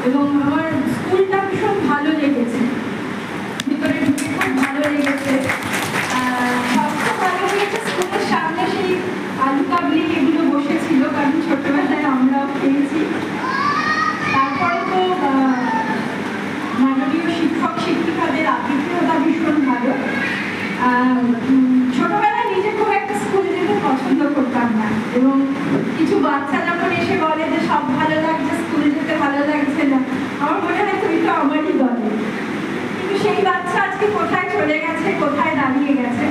এবং আমার স্কুলটা ভীষণ ভালো লেগেছে, ভিতরে ঢুকে খুব ভালো লেগেছে। সবচেয়ে ভালো লেগেছে স্কুলের সামনে সেই আলু কাবলি এগুলো বসেছিল, কারণ ছোটবেলায় আমরাও খেয়েছি। তারপরে তো মাননীয় শিক্ষক শিক্ষিকাদের আতিথেয়তা ভীষণ ভালো। ছোটবেলায় নিজে খুব একটা স্কুলে যেতে পছন্দ করতাম না, এবং কিছু বাচ্চা যখন এসে বলে যে সব ভালো লাগছে, স্কুলে যেতে ভালো লাগছে না, আমার মনে হয় তুমি তো আমারই দলে। কিন্তু সেই বাচ্চা আজকে কোথায় চলে গেছে, কোথায় দাঁড়িয়ে গেছে।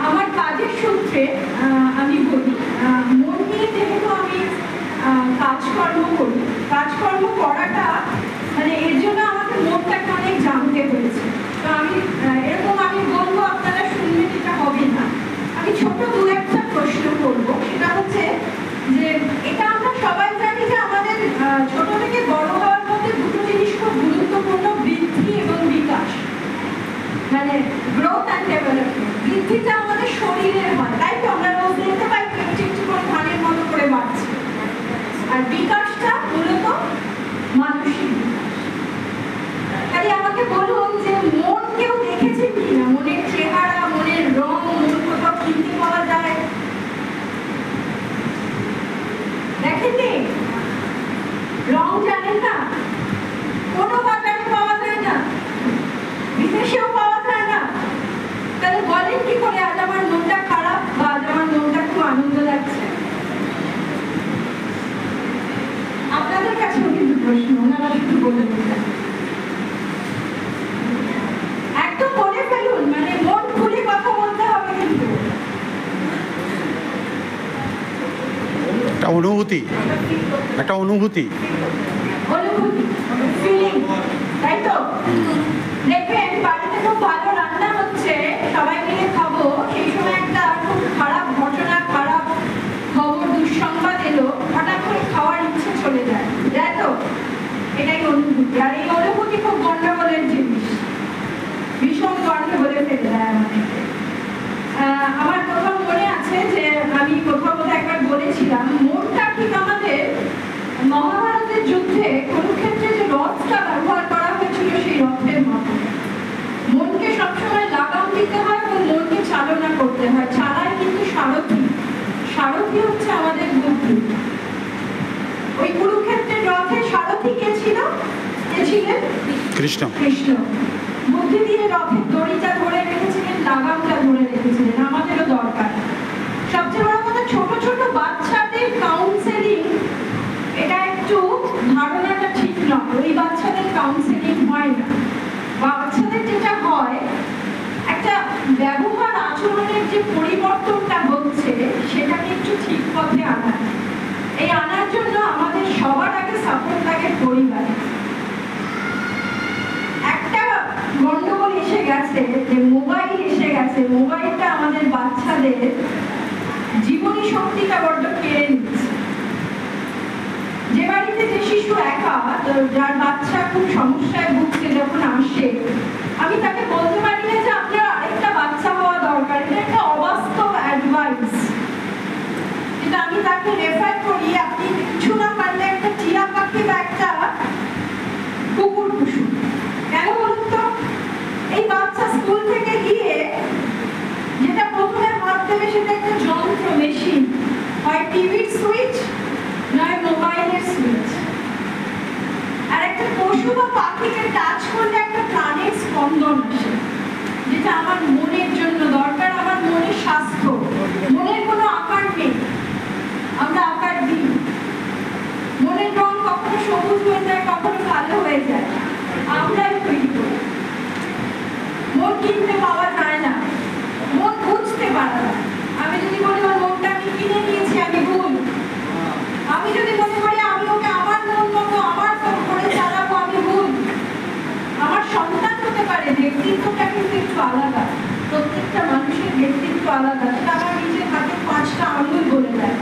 আমার কাজের সূত্রে আমি বলি, মন নিয়ে যেহেতু আমি কাজকর্ম করি, কাজকর্ম করাটা মানে এর জন্য আমাকে মনটাকে অনেক জানতে হয়েছে। তো আমি এরকম আমি বলবো, আপনারা শুনবেন, এটা হবে না। আমি ছোট দু একটা প্রশ্ন করবো। সেটা হচ্ছে যে এটা আমরা সবাই জানি যে আমাদের ছোট থেকে বড় হওয়ার মধ্যে দুটো জিনিস খুব গুরুত্বপূর্ণ, বৃদ্ধি এবং বিকাশ, মানে গ্রোথ অ্যান্ড ডেভেলপমেন্ট। বৃদ্ধিটা আমাদের শরীরের হয়, তাই তো আমরা রোজ দেখতে পাই একটু একটু করে ধানের মতো করে বাড়ছে। আর বিকাশটা মূলত মানসিক বিকাশ। তাই আমাকে বলুন যে মন কেউ দেখেছেন কিনা? মনের চেহারা, মনের রং, মন কোথাও কিনতে পাওয়া যায়? দেখেননি? রং জানেন না? কোনো বাজারে পাওয়া যায় না, বিদেশেও পাওয়া যায় না। তাহলে বলেন কি করে আজ আমার মনটা খারাপ বা আজ আমার মনটা খুব আনন্দ লাগছে? আপনাদের কাছেও কিন্তু প্রশ্ন, ওনারা শুধু বলে দিচ্ছেন। একদম বলে ফেলুন, মানে মন খুলে কথা বলতে হবে কিন্তু। একটা অনুভূতি, একটা অনুভূতি, ফিলিং, তাই তো? দেখবেন বাড়িতে খুব ভালো রান্না হচ্ছে, সবাই মিলে খাবো, সেই সময় একটা খুব খারাপ ঘটনা, খারাপ খবর, দুঃসংবাদ এলো, হঠাৎ করে খাওয়ার ইচ্ছে চলে যায়, তাই তো? এটাই অনুভূতি। আর এই অনুভূতি খুব গন্ডগোলের জিনিস, ভীষণ গন্ডগোলে ফেলে দেয় আমাদেরকে। আমার কোথাও মনে আছে যে আমি কোথাও একবার বলেছিলাম, মনটা ঠিক আমাদের মহাভারতের যুদ্ধে কুরুক্ষেত্রে যে রথটা ব্যবহার করা হয়েছিল সেই রথের মতো। মনকে সবসময় লাগাম দিতে হয় এবং মনকে চালনা করতে হয়, চালায় কিন্তু সারথি। সারথি হচ্ছে আমাদের বুদ্ধি। ওই কুরুক্ষেত্রের রথের সারথি কে ছিল? কে ছিলেন? কৃষ্ণ। কৃষ্ণ বুদ্ধি দিয়ে রথের দড়িটা ধরে রেখেছিলেন, লাগামটা ধরে রেখেছিলেন। আমাদেরও দরকার। সবচেয়ে বড় কথা, ছোট ছোট বাচ্চাদের কাউন্সেলিং, এটা একটু ধারণাটা ঠিক নয়। ওই বাচ্চাদের কাউন্সেলিং হয় না। বাচ্চাদের যেটা হয়, একটা ব্যবহার আচরণের যে পরিবর্তনটা হচ্ছে, সেটাকে একটু ঠিক পথে আনা। এই আনার জন্য আমাদের সবার আগে সাপোর্ট লাগে পরিবারে। একটা গন্ডগোল এসে গেছে যে মোবাইল এসে গেছে। মোবাইলটা আমাদের বাচ্চাদের জীবনী শক্তিটা বড্ড কেড়ে নিচ্ছে। যে বাড়িতে যে শিশু একা, যার বাচ্চা খুব সমস্যায় ভুগছে, যখন আসে আমি তাকে বলতে পারি না যে আপনার আরেকটা বাচ্চা হওয়া দরকার। এটা একটা অবাস্তব অ্যাডভাইস, যেটা আমি তাকে রেফার করি, আপনি কিছু না পারলে একটা টিয়া পাখি বা একটা কুকুর পুষুন। কেন বলুন তো? এই বাচ্চা স্কুল থেকে গিয়ে যেটা প্রথমে হাত দেবে সেটা একটা যন্ত্র, মেশিন, হয় টিভির সুইচ নয় মোবাইলের সুইচ। আর একটা পশু বা পাখিকে টাচ করলে একটা প্রাণের স্পন্দন আসে, যেটা আমার মনের জন্য দরকার, আমার মনের স্বাস্থ্য। মনের কোনো আকার নেই, আমরা আকার দিই। মনের রং কখনো সবুজ হয়ে যায়, কখনো কালো হয়ে যায়, আমরাই তৈরি করি। মন কিনতে পাওয়া যায় না, মন বুঝতে পারে না। আমি যদি বলি আমার মনটা আমি কিনে নিয়েছি, আমি ভুল। আমি যদি মনে করি আমি ওকে আমার মন মতো আমার করে চালাবো, আমি ভুল। আমার সন্তান হতে পারে, ব্যক্তিত্বটা কিন্তু একটু আলাদা। প্রত্যেকটা মানুষের ব্যক্তিত্ব আলাদা, সেটা আমার নিজের হাতে 5টা আঙুল বলে দেয়।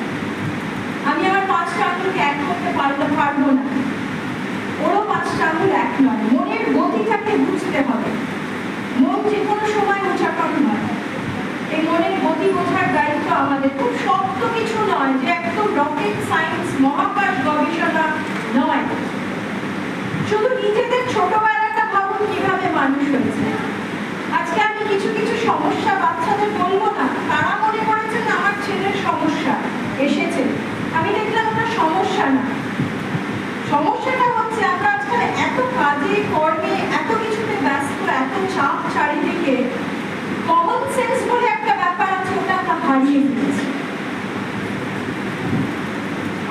আমি আমার 5টা আঙুলকে এক করতে পারবো না, ওরও 5টা আঙুল এক নয়। মনের গতিটাকে বুঝতে হবে। মন যে কোনো সময় উচ্চারণ হয়, এই মনের গতি বোঝার দায়িত্ব আমাদের। খুব শক্ত কিছু নয়, যে একদম রকেট সায়েন্স, মহাকাশ গবেষণা নয়। শুধু নিজেদের ছোটবেলাটা ভাবুন কিভাবে মানুষ হয়েছে। আজকে আমি কিছু কিছু সমস্যা বাচ্চাদের বলবো না, তারা মনে করেছেন আমার ছেলের সমস্যা এসেছে, আমি দেখলাম ওটা সমস্যা না। সমস্যাটা হচ্ছে আমরা আজকাল এত কাজে কর্মে এত কিছুতে ব্যস্ত, এত চাপ চারিদিকে, কমন সেন্স বলে একটা ব্যাপার আছে, ওটা আমরা হারিয়ে ফেলেছি।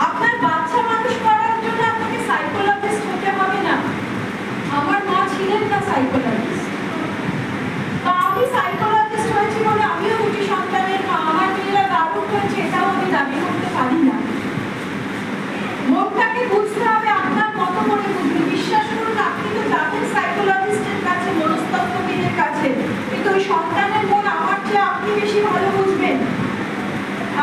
আপনার বাচ্চা মানুষ করার জন্য আপনাকে সাইকোলজিস্ট হতে হবে না। আমার মা ছিলেন না সাইকোলজিস্ট, তো আমি সাইকোলজিস্ট হয়েছি বলে আমিও দুটি সন্তানের মা, আমার মেয়েরা দারুণ হয়েছে এটাও আমি দাবি করতে পারি না। মনটাকে বুঝতে হবে আপনার মতো করে বুঝুন। বিশ্বাস করুন, আপনি তো যাবেন সাইকোলজিস্টের কাছে, মনস্তত্ত্ববিদের কাছে, কিন্তু ওই সন্তানের মন আমার চেয়ে আপনি বেশি ভালো বুঝবেন।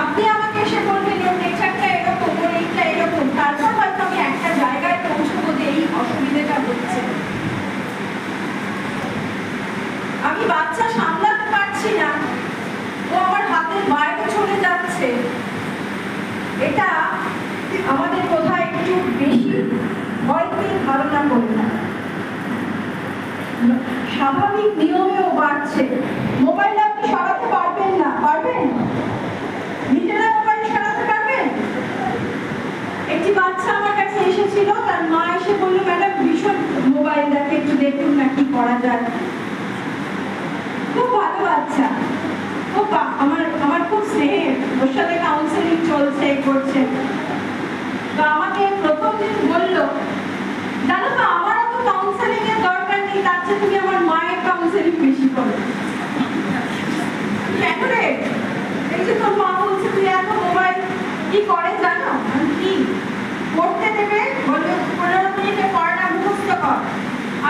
আপনি আমাকে এসে বলবেন ওর নেচারটা এরকম, ওর এইটা এরকম, তারপর হয়তো আমি একটা জায়গায় পৌঁছবো যে এই অসুবিধাটা হচ্ছে। আমি বাচ্চা সামলাতে পারছি না, ও আমার হাতের বাইরে চলে যাচ্ছে, এটা আমাদের কোথায় একটু বেশি হয়তো ধারণা করি না। স্বাভাবিক নিয়মেও বাড়ছে। মোবাইল আপনি সরাতে পারবেন না, পারবেন? নিজেরা মোবাইল সরাতে পারবেন? একটি বাচ্চা আমার কাছে এসেছিল, তার মা এসে বললো ম্যাডাম ভীষণ মোবাইল দেখে, একটু দেখুন না কি করা যায়। খুব ভালো বাচ্চা, খুব আমার খুব স্নেহের, ওর সাথে কাউন্সেলিং চলছে, করছে। তো আমাকে প্রথম দিন বললো, জানো তো আমার তো কাউন্সেলিং এর দরকার নেই, তার চেয়ে তুমি আমার মায়ের কাউন্সেলিং বেশি করো। কেন রে? এই যে তোর মা বলছে তুই এত মোবাইল কি করে জানো? কি পড়তে দেবে, বললো 15 মিনিটে পড়াটা মুখস্থ কর।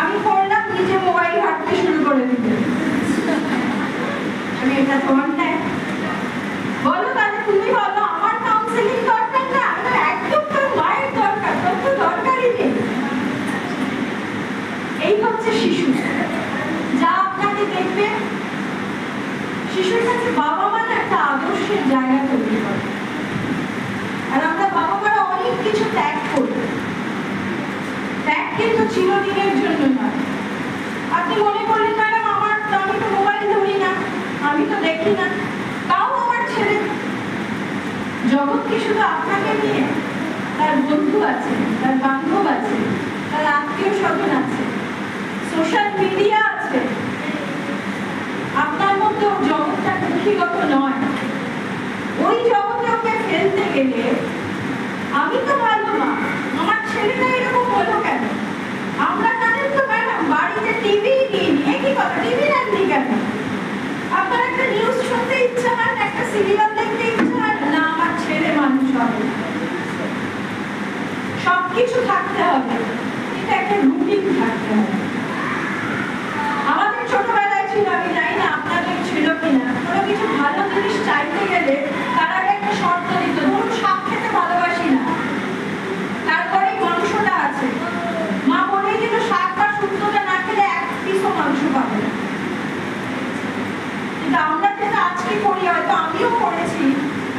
আমি পড়লাম, নিজে মোবাইল ঘাঁটতে শুরু করে দিতে। আমি এটা তো অন্যায়। বলো তাহলে তুমি বলো আমার কাউন্সেলিং দরকার না? একদম তোর মায়ের দরকার, তোর তো দরকারই নেই। এই হচ্ছে শিশু, যা আপনাকে দেখবে। শিশুর কাছে বাবা মানে একটা আদর্শের জায়গা তৈরি করে, আর আমরা বাবা মারা অনেক কিছু ত্যাগ করি। ত্যাগ কিন্তু চিরদিনের জন্য নয়। আপনি মনে করলেন ম্যাডাম আমার তো, আমি তো মোবাইল ধরি না, আমি তো দেখি না, তাও আমার ছেলে জগৎ কি শুধু আপনাকে নিয়ে? তার বন্ধু আছে, তার বান্ধব আছে, তার আত্মীয় স্বজন আছে, সোশ্যাল মিডিয়া আছে। আপনার মধ্যে জগৎটা কুক্ষিগত নয়। ওই জগতে ওকে ফেলতে গেলে আমি তো ভালো মা, আমার ছেলেটা এরকম হলো কেন? আমরা জানেন তো ম্যাডাম বাড়িতে টিভি নিয়ে একই কথা, টিভি রাখলি কেন? আপনার একটা নিউজ শুনতে ইচ্ছা হয় না, একটা সিরিয়াল দেখতে ইচ্ছা হয় না, আমার ছেলে মানুষ হবে। সবকিছু থাকতে হবে, কিন্তু একটা রুটিন থাকতে হবে। আমাদের ছোটবেলায় ছিল, আমি জানি না আপনাদের ছিল কিনা, কোনো কিছু ভালো জিনিস চাইতে গেলে তার আগে একটা শর্ত দিত, ধরুন শাক খেতে ভালোবাসি না, তারপরে মাংসটা আছে, মা বলেই দিল শাক বা শুক্তোটা না খেলে এক পিসও মাংস পাবে না। কিন্তু আমরা যেটা আজকে করি, হয়তো আমিও করেছি,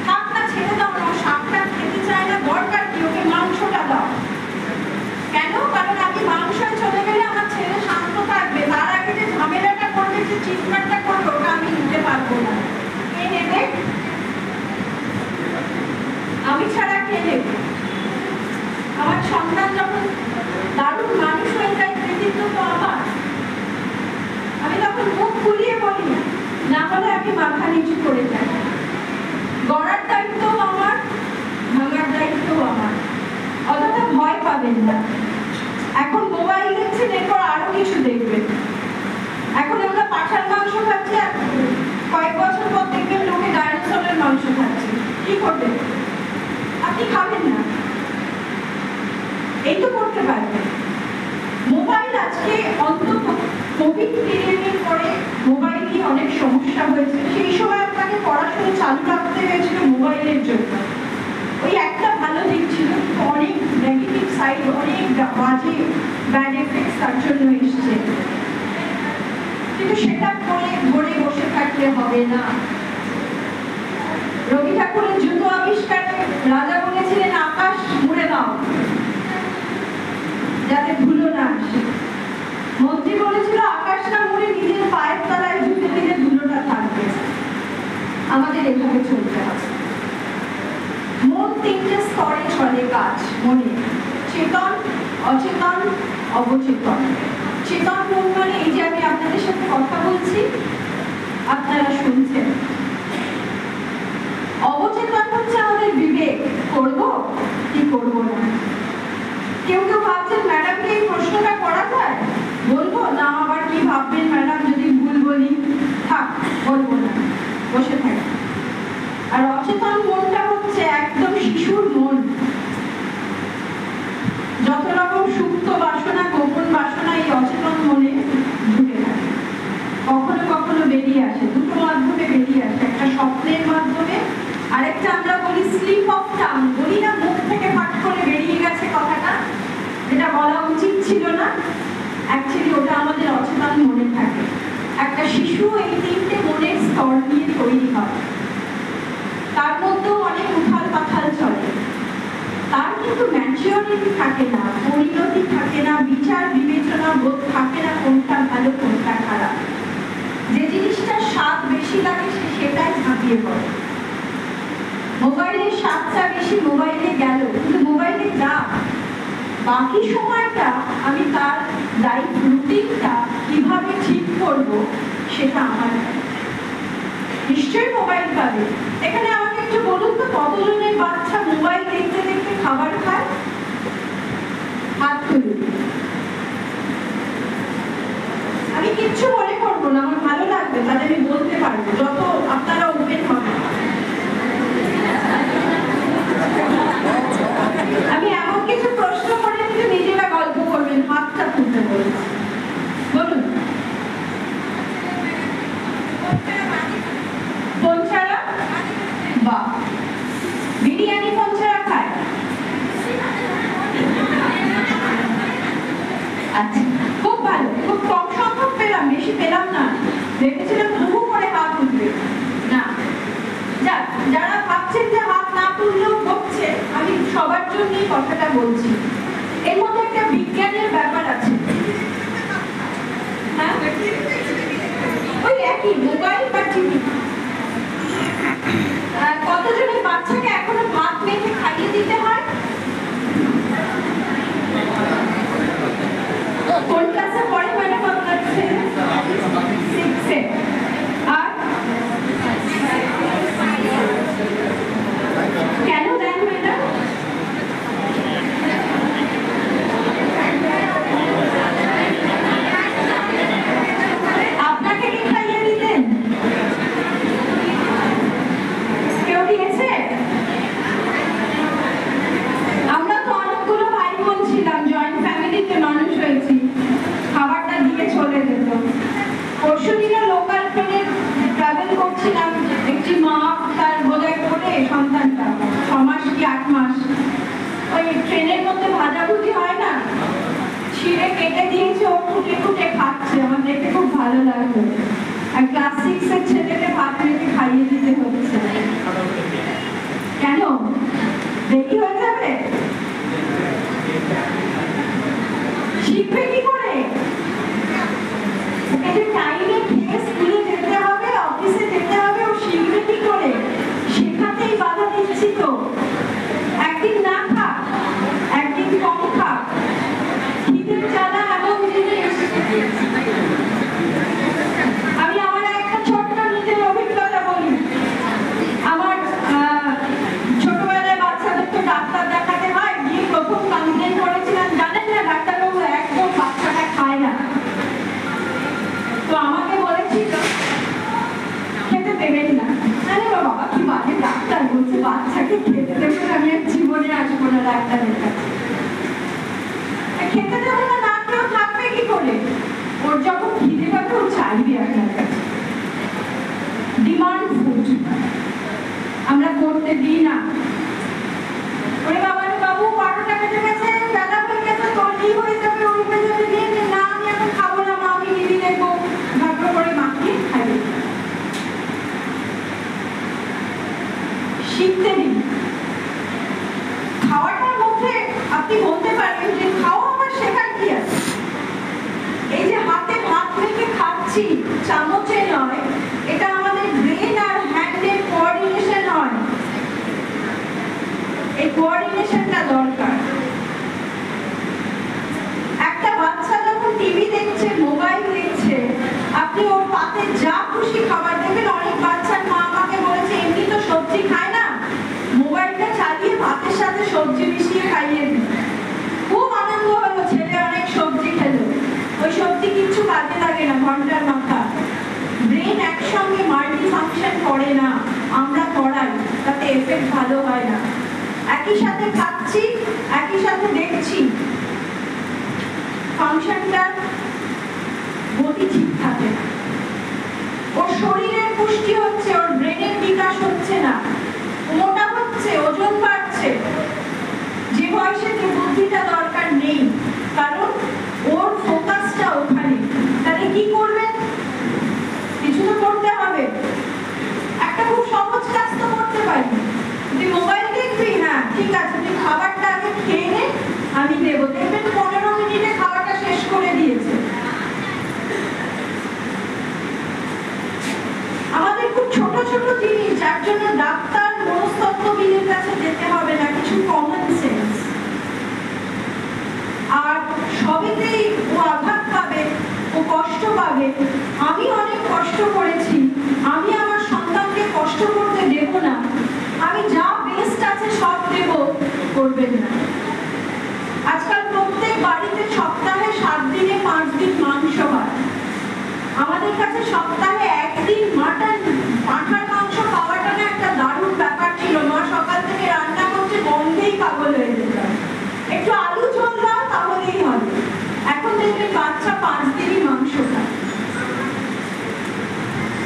থাক না ছেড়ে দাও না, শাকটা খেতে চায় না, দরকার কি, ওকে মাংসটা দাও। কেন? কারণ আমি মাংসয় চলে গেলে আমার ছেলে শান্ত থাকবে, তার আগে যে ঝামেলাটা করবে, যে চিৎকারটা করবে, ওটা আমি নিতে পারবো না। কে নেবে? আমি ছাড়া কে নেবে? আমার সন্তান যখন দারুণ মানুষ হয়ে যায়, কৃতিত্ব তো আমার। আমি তখন মুখ খুলিয়ে বলি না, না হলে আমি মাথা নিচু করে যাই। গড়ার দায়িত্বও আমার, ভাঙার দায়িত্বও আমার। অযথা ভয় পাবেন না। এখন মোবাইল দেখছেন, এরপর আরো কিছু দেখবেন। এখন আমরা পাঁঠার মাংস খাচ্ছি, আর কয়েক বছর পর দেখবেন লোকে ডাইনোসরের মাংস খাচ্ছে। কি করবেন? আপনি খাবেন না, এই তো করতে পারবেন। মোবাইল আজকে অন্তত কোভিড পিরিয়ডের পরে মোবাইল নিয়ে অনেক সমস্যা হয়েছে। সেই সময় আপনাকে পড়াশোনা চালু রাখতে হয়েছিল মোবাইলের জন্য। ওই একটা ভালো দিক ছিল, অনেক নেগেটিভ সাইড, অনেক বাজে ব্যাড এফেক্টস তার জন্য এসছে। কিন্তু সেটা ধরে বসে থাকলে হবে না। রবি ঠাকুরের জুতো আবিষ্কারে রাজা বলেছিলেন আকাশ মুড়ে দাও, যাতে ধুলো না আসে। মন্ত্রী বলেছিল আকাশ না মুড়ে নিজের পায়ের তলায় জুতে দিলে ধুলোটা থাকবে। আমাদের এভাবে চলতে হবে। মন তিনটে স্তরে চলে কাজ মনে, চেতন, অচেতন, অবচেতন। চেতন মন মানে এই যে আমি আপনাদের সাথে কথা বলছি, আপনারা শুনছেন। অবচেতন হচ্ছে আমাদের বিবেক, করব কি করব না। কেউ কেউ ভাবছেন ম্যাডামকে এই প্রশ্নটা করা যায়, বলবো না আবার কি ভাববেন ম্যাডাম যদি ভুল বলি, থাক বলবো না, বসে থাকি। আর অচেতন মনটা হচ্ছে একদম শিশুর মন। যত রকম সুপ্ত বাসনা, গোপন বাসনা এই অচেতন মনে ঢুকে থাকে, কখনো কখনো বেরিয়ে আসে। দুটো মাধ্যমে বেরিয়ে আসে, একটা স্বপ্নের মাধ্যমে, আরেকটা আমরা বলি স্লিপ অফ টাং। বলি না মুখ থেকে পাঠ করে বেরিয়ে গেছে কথাটা, যেটা বলা উচিত ছিল না, অ্যাকচুয়ালি ওটা আমাদের অচেতন মনে থাকে। একটা শিশু এই তিনটে মনের স্তর নিয়ে তৈরি হয়। তার মধ্যেও অনেক উথাল পাথাল চলে। তার কিন্তু ম্যাচিউরিটি থাকে না, পরিণতি থাকে না, বিচার বিবেচনা বোধ থাকে না, কোনটা ভালো কোনটা খারাপ। যে জিনিসটা স্বাদ বেশি লাগে সে সেটাই ঝাঁপিয়ে পড়ে। মোবাইলের স্বাদটা বেশি, মোবাইলে গেল, কিন্তু মোবাইলে যা, বাকি সময়টা আমি তার লাইফ রুটিনটা কিভাবে ঠিক করব সেটা আমার নিশ্চয়ই মোবাইল পাবে। এখানে আমাকে একটু বলুন তো, কতজনের বাচ্চা মোবাইল দেখতে দেখতে খাবার খায়? হাত তুলুন। আমি কিচ্ছু মনে করবো না, আমার ভালো লাগবে, তাহলে আমি বলতে পারবো, যত আপনারা ওপেন হবেন। আমি এমন কিছু প্রশ্ন করে কিন্তু নিজেরা গল্প করবেন, হাতটা তুলতে বলুন। বলুন। ফোন ছাড়া? বাহ। বিরিয়ানি ফোন ছাড়া খায়? আচ্ছা, খুব ভালো। খুব কম সংখ্যক পেলাম, বেশি পেলাম না। ভেবেছিলাম বহু করে হাত উঠবে না। যাক, যারা ভাবছেন যে হাত না তুললেও হচ্ছে, আমি সবার জন্যই কথাটা বলছি। এর মধ্যে একটা বিজ্ঞানের ব্যাপার আছে। হ্যাঁ, ওই একই মোবাইল বা টিভি। কতজনের বাচ্চাকে এখনো ভাত মেখে খাইয়ে দিতে হয়? কোন ক্লাসে পড়ে ম্যাডাম আপনার ছেলে? 6-এ। আর কেন দেন ম্যাডাম? আপনাকে কি খাইয়ে দিতেন? কেউ দিয়েছে? আমরা তো অনেকগুলো ভাই বোন ছিলাম, জয়েন্ট ফ্যামিলিতে মানুষ হয়েছি, খাবারটা দিয়ে চলে যেত। পরশুদিনও লোকাল ট্রেনে ট্রাভেল করছিলাম, একটি মা তার বোধহয় করে সন্তানটা 6 মাস কি 8 মাস, ওই ট্রেনের মধ্যে ভাজাভুজি হয় না, ছিঁড়ে কেটে দিয়েছে, ও ফুটে ফুটে খাচ্ছে। আমার দেখে খুব ভালো লাগলো। আর ক্লাস 6-এর ছেলেকে ভাত মেখে খাইয়ে দিতে হচ্ছে। কেন? দেরি হয়ে যাবে? শিখবে কি করে? ওকে যে টাইমে খেয়ে স্কুলে যেতে হবে, অফিসে যেতে হবে, ও শিখবে কি করে? শেখাতেই বাধা দিচ্ছি তো। একদিন না খাক, একদিন কম খাক, খিদের জ্বালা এমন জিনিস। আমি আমার একটা ছোট্ট নিজের অভিজ্ঞতা বলি। আমার ছোটবেলায় বাচ্চাদের তো ডাক্তার দেখাতে হয়, গিয়ে প্রথম কমপ্লেন করেছিলাম, জানেন না ডাক্তারবাবু একদম বাচ্চাটা খায় না। তো আমাকে বলেছিল খেতে দেবেন না। আরে বাবা, কি বাজে ডাক্তার বলছে বাচ্চাকে খেতে দেবেন, আমি আর জীবনে আসবো না ডাক্তারের কাছে। খেতে দেবো না, না কেউ থাকবে কি করে? ওর যখন খিদে পাবে ও চাইবে আপনার কাছে। ডিমান্ড ফুড আমরা করতে দিই না। ওরে বাবা রে বাবু, 12টা বেজে গেছে, বেলা হয়ে গেছে, তোর এই হয়ে যাবে, ওই হয়ে যাবে, দিয়ে না আমি এখন খাবো না মা, আমি দিদি দেখবো, ভাগ্য করে মাখিয়ে খাইয়ে। শিখতে দিন। খাওয়াটার মধ্যে আপনি বলতে পারবেন যে খাওয়া আমার শেখার চামচে নয়, এটা আমাদের ব্রেন আর হ্যান্ডের কোঅর্ডিনেশন হয়। এই কোঅর্ডিনেশনটা দরকার। একটা বাচ্চা যখন টিভি দেখছে, মোবাইল দেখছে, আপনি ওর পাতে যা খুশি খাবার দেবেন। অনেক বাচ্চার মা আমাকে বলেছে এমনি তো সবজি খায় না, মোবাইলটা চালিয়ে ভাতের সাথে সবজি মিশিয়ে খাইয়ে দিই। খুব আনন্দ হলো, ছেলে অনেক সবজি খেলো। ওই সবজি কিচ্ছু কাজে লাগে না, ঘন্টার মাথা। ব্রেন একসঙ্গে মাল্টি ফাংশন করে না, আমরা করাই, তাতে এফেক্ট ভালো হয় না। একই সাথে খাচ্ছি, একই সাথে দেখছি, ফাংশনটা গতি ঠিক থাকে না। ওর শরীরের পুষ্টি হচ্ছে, ওর ব্রেনের বিকাশ হচ্ছে না, মোটা হচ্ছে, ওজন বাড়ছে। যে বয়সে যে বুদ্ধিটা দরকার নেই, কারণ ওর ফোকাসটা ওখানে। তাহলে কি করবে? কিছু তো করতে হবে। একটা খুব সহজ কাজ তো করতে পারি। তুই মোবাইল দেখবি, হ্যাঁ ঠিক আছে, তুই খাবারটা আগে খেয়ে নে, আমি দেবো। দেখবেন 15 মিনিটে খাবারটা শেষ করে দিয়েছে। আমাদের খুব ছোট ছোট জিনিস, যার জন্য ডাক্তার মনস্তত্ত্ববিদের কাছে যেতে হবে না, কিছু কমন সেন্স। আর সবেতেই ও আঘাত পাবে, ও কষ্ট পাবে। আমি অনেক কষ্ট করেছি, আমি আমার সন্তানকে কষ্ট করতে দেব না। আমি যা বেস্ট আছে সব দেব, করবেন না। আজকাল প্রত্যেক বাড়িতে সপ্তাহে 7 দিনে 5 দিন মাংস হয়। আমাদের কাছে সপ্তাহে 1 দিন মাটন, পাঁঠার মাংস খাওয়াটা না একটা দারুণ ব্যাপার ছিল। মা সকাল থেকে রান্না করছে, গন্ধেই পাগল হয়ে যেতাম। একটু আলু ঝোল দাও তাহলেই হবে। এখন দেখবেন বাচ্চা 5 দিনই মাংস খায়।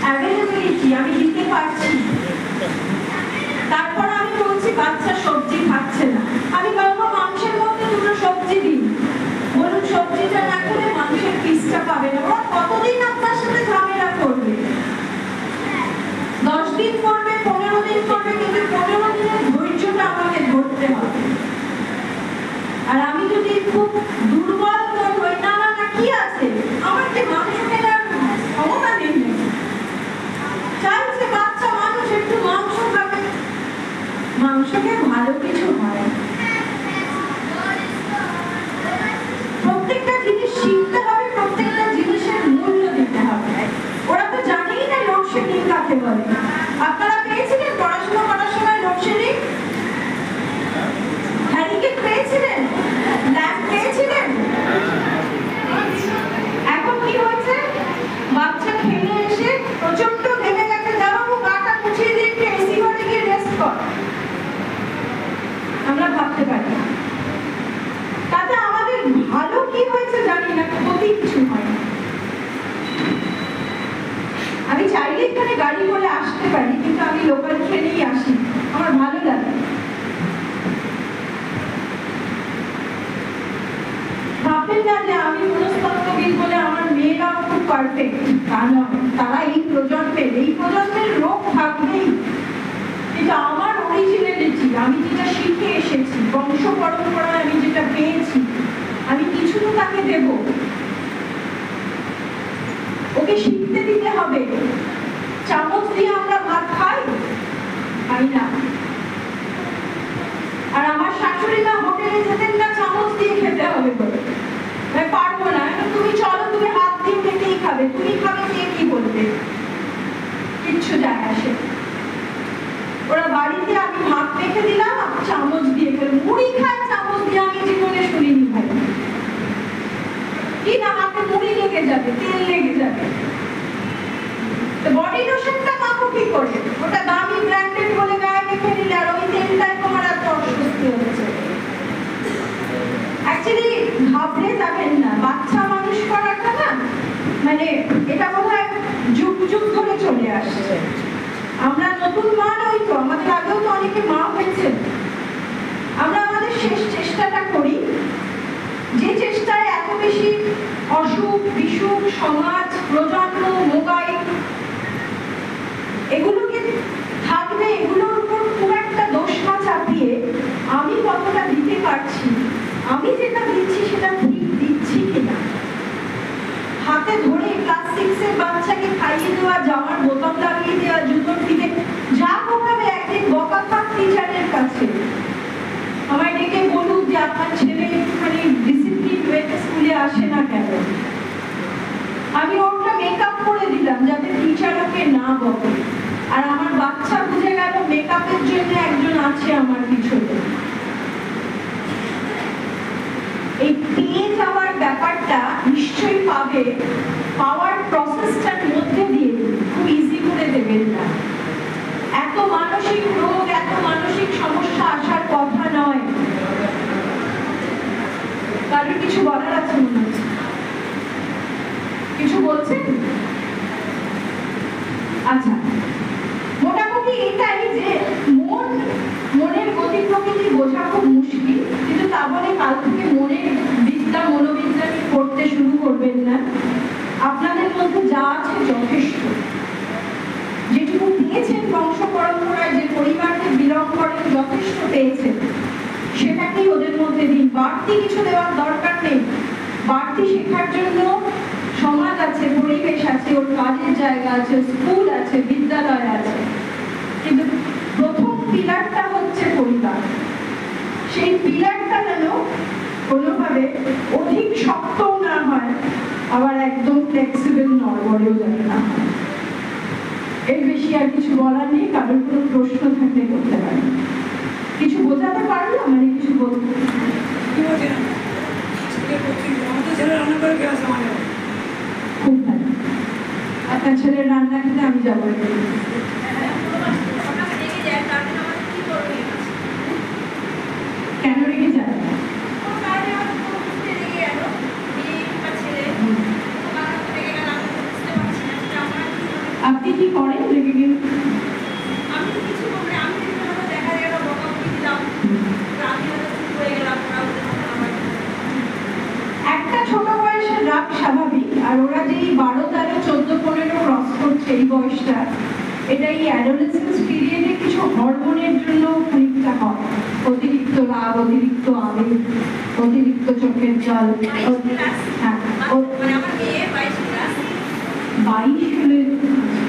অ্যাভেলেবিলিটি আমি দিতে পারছি। তারপর আমি বলছি বাচ্চা সবজি খাচ্ছে না, আমি বলবো মাংসের মধ্যে 2টো সবজি দিন। বলুন সবজিটা না খেলে মাংসের পিসটা পাবে না। ওরা কতদিন আপনার সাথে ঝামেলা করবে? 10 দিন করবে, 15 দিন করবে, কিন্তু 15 দিনের ধৈর্যটা আমাকে ধরতে হবে। আর আমি যদি খুব দুর্বল মন হই, না না না কি আছে, আমার যে মাংস কেনার ক্ষমতা নেই, চাইছে বাচ্চা মানুষ একটু মাংস খাবে, মাংসকে ভালো কিছু হয়। প্রত্যেকটা জিনিস শিখতে হবে, প্রত্যেকটা জিনিসের মূল্য দিতে হবে। ওরা তো জানেই না লোডশেডিং কাকে বলে। আপনারা পেয়েছিলেন পড়াশোনা করার সময় লোডশেডিং? হ্যারিকেন পেয়েছিলেন? ল্যাম্প পেয়েছিলেন? এখন কি হয়েছে? বাচ্চা খেলে এসে প্রচন্ড ঘেমে গেছে, যাবো গাটা মুছিয়ে দিয়ে একটু এসি ঘরে গিয়ে রেস্ট কর। আমরা ভাবতে পারি না। তাতে আমাদের ভালো কি হয়েছে জানি না, ক্ষতি কিছু হয় না। আমি চাইলে এখানে গাড়ি করে আসতে পারি, কিন্তু আমি লোকাল ট্রেনেই আসি, আমার ভালো লাগে। ভাববেন না যে আমি মনস্তত্ত্ববিদ বলে আমার মেয়েরাও খুব পারফেক্ট, তা নয়। তারা এই প্রজন্মের রোগ থাকবেই, কিন্তু আমার অরিজিনালিটি, আমি যেটা শিখে এসেছি, বংশ পরম্পরায় আমি যেটা পেয়েছি, আমি কিছু তো তাকে দেব। ওকে শিখতে দিতে হবে। চামচ দিয়ে আমরা ভাত খাই না। আর আমার শাশুড়ি মা হোটেলে যেতেন না চামচ দিয়ে খেতে হবে বলে। পারবো না, তুমি চলো, তুমি হাত দিয়ে খেতেই খাবে, তুমি খাবে, কে কি বলবে, কিচ্ছু যায় আসে। ওরা বাড়িতে আমি ভাত রেখে দিলাম, চামচ দিয়ে খেলো। মুড়ি খায় চামচ দিয়ে, আমি জীবনে শুনিনি ভাই। কি না হাতে মুড়ি লেগে যাবে, তেল লেগে যাবে। বডি লোশনটা মাখো কি করে? ওটা দামি ব্র্যান্ডেড বলে গায়ে মেখে নিলে, আর ওই তেলটায় তোমার এত অস্বস্তি হচ্ছে। অ্যাকচুয়ালি ঘাবড়ে যাবেন না। বাচ্চা মানুষ করাটা না, মানে এটা বোধহয় যুগ যুগ ধরে চলে আসছে। আমরা নতুন মা নই তো, আমাদের আগেও তো অনেকে মা হয়েছে। আমরা আমাদের শেষ চেষ্টাটা করি, যে চেষ্টায় এত বেশি অসুখ বিসুখ, সমাজ, প্রজন্ম, মোবাইল, এগুলোকে থাকবে, এগুলোর উপর খুব একটা দোষ না চাপিয়ে আমি কতটা দিতে পারছি, আমি যেটা দিচ্ছি সেটা ঠিক দিচ্ছি কিনা, হাতে ধরে ক্লাস 6 এর বাচ্চাকে ছাড়িয়ে দেওয়া, জামার বোতাম লাগিয়ে দেওয়া, জুতোর ফিতে, যা হোকাবে একদিন বকা থাক টিচারের কাছে। আমায় ডেকে বলুক যে আপনার ছেলে একটুখানি ডিসিপ্লিন ওয়েতে স্কুলে আসে না কেন। আমি ওটা মেকআপ করে দিলাম যাতে টিচার ওকে না বকে। আর আমার বাচ্চা বুঝে গেল মেকআপের জন্য একজন আছে আমার পিছনে। এই পেয়ে যাওয়ার ব্যাপারটা নিশ্চয়ই পাবে, পাওয়ার প্রসেসটার মধ্যে দিয়ে খুব ইজি করে দেবেন না। এত মানসিক রোগ, এত মানসিক সমস্যা আসার কথা নয়। কারোর কিছু বলার আছে মনে হচ্ছে? কিছু বলছেন? আচ্ছা, মোটামুটি এটাই যে মনের গতি প্রকৃতি বোঝা খুব মুশকিল, কিন্তু তা বলে কাল থেকে মনের বিদ্যা মনোবিদ্যা করতে শুরু করবেন না। আপনাদের মধ্যে যা আছে যথেষ্ট, যেটুকু পেয়েছেন বংশ পরম্পরায়, যে পরিবারকে বিলং করেন যথেষ্ট পেয়েছেন, সেটাকেই ওদের মধ্যে দিন। বাড়তি কিছু দেওয়ার দরকার নেই। বাড়তি শেখার জন্য সমাজ আছে, পরিবেশ আছে, ওর কাজের জায়গা আছে, স্কুল আছে, বিদ্যালয় আছে, কিন্তু প্রথম পিলারটা হচ্ছে পরিবার। সেই পিলারটা যেন কোনোভাবে অধিক শক্তও না হয়, আবার একদম ফ্লেক্সিবল নড়বড়েও যেন না হয়। এর বেশি আর কিছু বলার নেই। কারোর কোনো প্রশ্ন থাকলে করতে পারেন। কিছু বোঝাতে পারলো? মানে কিছু বলতে খুব ভালো। আপনার ছেলের রান্না খেতে আমি যাবো। কেন রেগে যায়? আপনি কি করেন রেগে গেলে? একটা ছোট বয়সের রাগ স্বাভাবিক, আর ওরা যে 12, 13, 14, 15 ক্রস করছে এই বয়সটা, এটা এই অ্যাডোলেসেন্স পিরিয়ডে কিছু হরমোনের জন্য খানিকটা হয়। অতিরিক্ত রাগ, অতিরিক্ত আবেগ, অতিরিক্ত চোখের জল। 22 হলে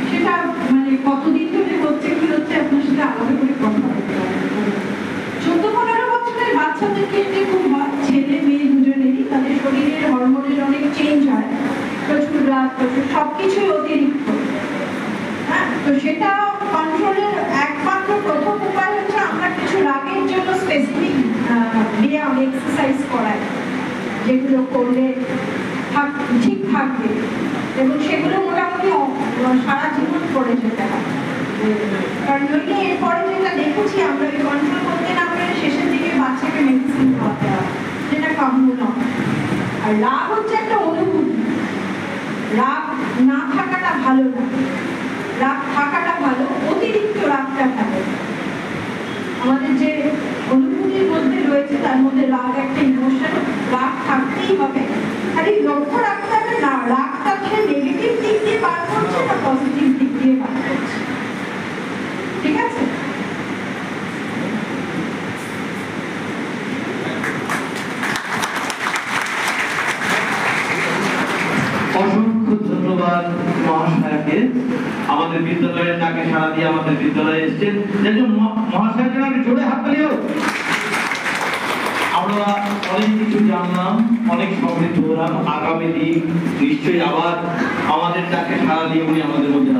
সেটা মানে কতদিন ধরে হচ্ছে, কি হচ্ছে, আপনার সাথে আলাদা করে কথা বলতে হবে। 14-15 বছরের বাচ্চাদের ক্ষেত্রে খুব হয়, ছেলে মেয়ে দুজনেরই, তাদের শরীরের হরমোনের অনেক চেঞ্জ হয়, প্রচুর রাগ, প্রচুর সবকিছুই অতিরিক্ত। হ্যাঁ, তো সেটা কন্ট্রোলের একমাত্র প্রথম উপায় হচ্ছে আমরা কিছু রাগের জন্য স্পেসিফিক ব্যায়াম, এক্সারসাইজ করাই, যেগুলো করলে ঠিক থাকবে, এবং সেগুলো মোটামুটি সারা জীবন করে যেতে হবে। কারণ নইলে এরপরে যেটা দেখেছি আমরা, ওই কন্ট্রোল করতে না পারে শেষের দিকে বাচ্চাকে মেডিসিন খাওয়াতে হবে, যেটা কাম্য নয়। আর রাগ হচ্ছে একটা অনুভূতি, রাগ না থাকাটা ভালো না, রাগ থাকাটা ভালো, অতিরিক্ত রাগটা ভালো। আমাদের যে অনুভূতির মধ্যে রয়েছে তার মধ্যে রাগ একটা ইমোশন, রাগ থাকতেই হবে। খালি লক্ষ্য রাখতে হবে না রাগটা সে নেগেটিভ দিক দিয়ে বার করছে না পজিটিভ দিক দিয়ে বার করছে। ঠিক আছে? অসংখ্য ধন্যবাদ মহাশয়কে, আমাদের বিদ্যালয়ের ডাকে সাড়া দিয়ে আমাদের বিদ্যালয়ে এসেছেন। মহাশয়কে আমি জোরে হাত তালিও। আমরা অনেক কিছু জানলাম, অনেক সমৃদ্ধ হলাম। আগামী দিন নিশ্চয়ই আবার আমাদের ডাকে সাড়া দিয়ে উনি আমাদের মধ্যে